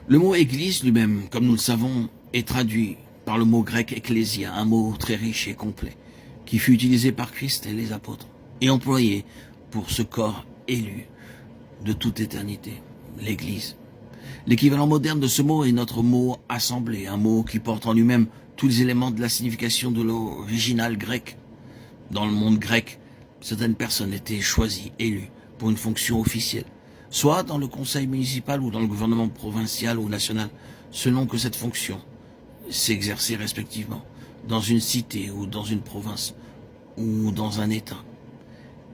Le mot église lui-même, comme nous le savons, est traduit par le mot grec ecclésia, un mot très riche et complet, qui fut utilisé par Christ et les apôtres, et employé pour ce corps élu de toute éternité, l'église. L'équivalent moderne de ce mot est notre mot assemblée, un mot qui porte en lui-même tous les éléments de la signification de l'original grec. Dans le monde grec, certaines personnes étaient choisies, élues, pour une fonction officielle, soit dans le conseil municipal ou dans le gouvernement provincial ou national, selon que cette fonction s'exerçait respectivement dans une cité ou dans une province ou dans un État,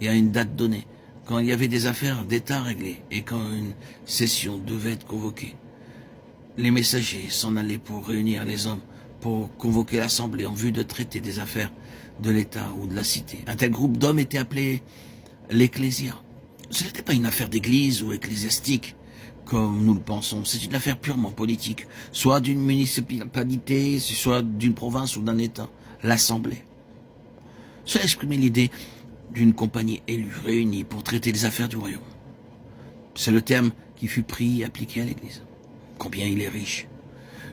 et à une date donnée, quand il y avait des affaires d'État réglées et quand une session devait être convoquée. Les messagers s'en allaient pour réunir les hommes, pour convoquer l'assemblée en vue de traiter des affaires de l'État ou de la cité. Un tel groupe d'hommes était appelé l'Ecclésia. Ce n'était pas une affaire d'église ou ecclésiastique, comme nous le pensons. C'est une affaire purement politique, soit d'une municipalité, soit d'une province ou d'un État, l'Assemblée. Cela exprimait l'idée d'une compagnie élue, réunie pour traiter des affaires du royaume. C'est le terme qui fut pris et appliqué à l'Église. Combien il est riche.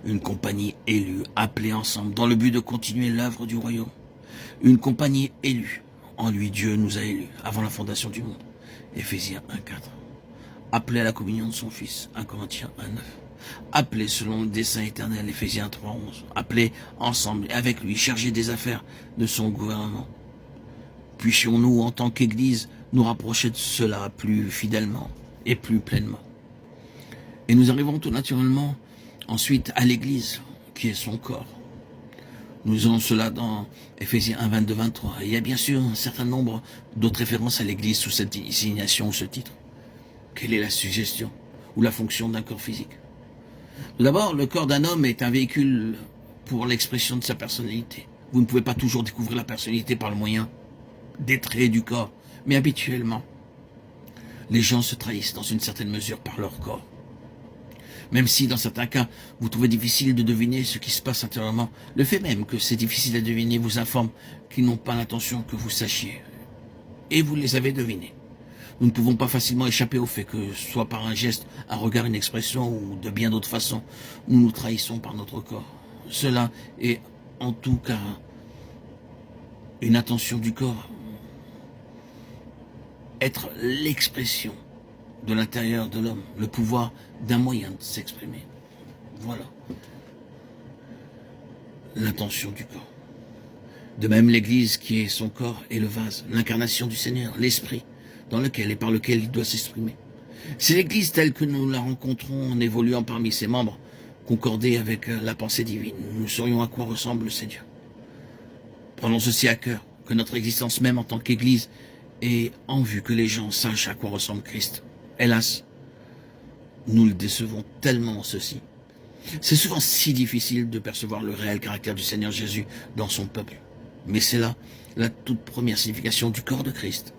Une compagnie élue, appelée ensemble, dans le but de continuer l'œuvre du royaume. Une compagnie élue. En lui, Dieu nous a élus, avant la fondation du monde. Éphésiens 1,4. Appelé à la communion de son Fils, 1 Corinthiens 1,9. Appelé selon le dessein éternel, Éphésiens 3,11. Appelé ensemble et avec lui, chargé des affaires de son gouvernement. Puissions-nous, en tant qu'Église, nous rapprocher de cela plus fidèlement et plus pleinement. Et nous arrivons tout naturellement ensuite à l'Église, qui est son corps. Nous avons cela dans Éphésiens 1, 22, 23. Et il y a bien sûr un certain nombre d'autres références à l'Église sous cette désignation ou ce titre. Quelle est la suggestion ou la fonction d'un corps physique? Tout d'abord, le corps d'un homme est un véhicule pour l'expression de sa personnalité. Vous ne pouvez pas toujours découvrir la personnalité par le moyen des traits du corps, mais habituellement, les gens se trahissent dans une certaine mesure par leur corps. Même si, dans certains cas, vous trouvez difficile de deviner ce qui se passe intérieurement, le fait même que c'est difficile à deviner vous informe qu'ils n'ont pas l'intention que vous sachiez. Et vous les avez devinés. Nous ne pouvons pas facilement échapper au fait que, soit par un geste, un regard, une expression, ou de bien d'autres façons, nous nous trahissons par notre corps. Cela est, en tout cas, une intention du corps. Être l'expression de l'intérieur de l'homme, le pouvoir d'un moyen de s'exprimer. Voilà l'intention du corps. De même, l'Église, qui est son corps, est le vase, l'incarnation du Seigneur, l'esprit, dans lequel et par lequel il doit s'exprimer. C'est l'Église telle que nous la rencontrons en évoluant parmi ses membres, concordée avec la pensée divine. Nous saurions à quoi ressemble le Seigneur. Prenons ceci à cœur, que notre existence même en tant qu'Église ait en vue que les gens sachent à quoi ressemble Christ. Hélas, nous le décevons tellement en ceci. C'est souvent si difficile de percevoir le réel caractère du Seigneur Jésus dans son peuple. Mais c'est là la toute première signification du corps de Christ.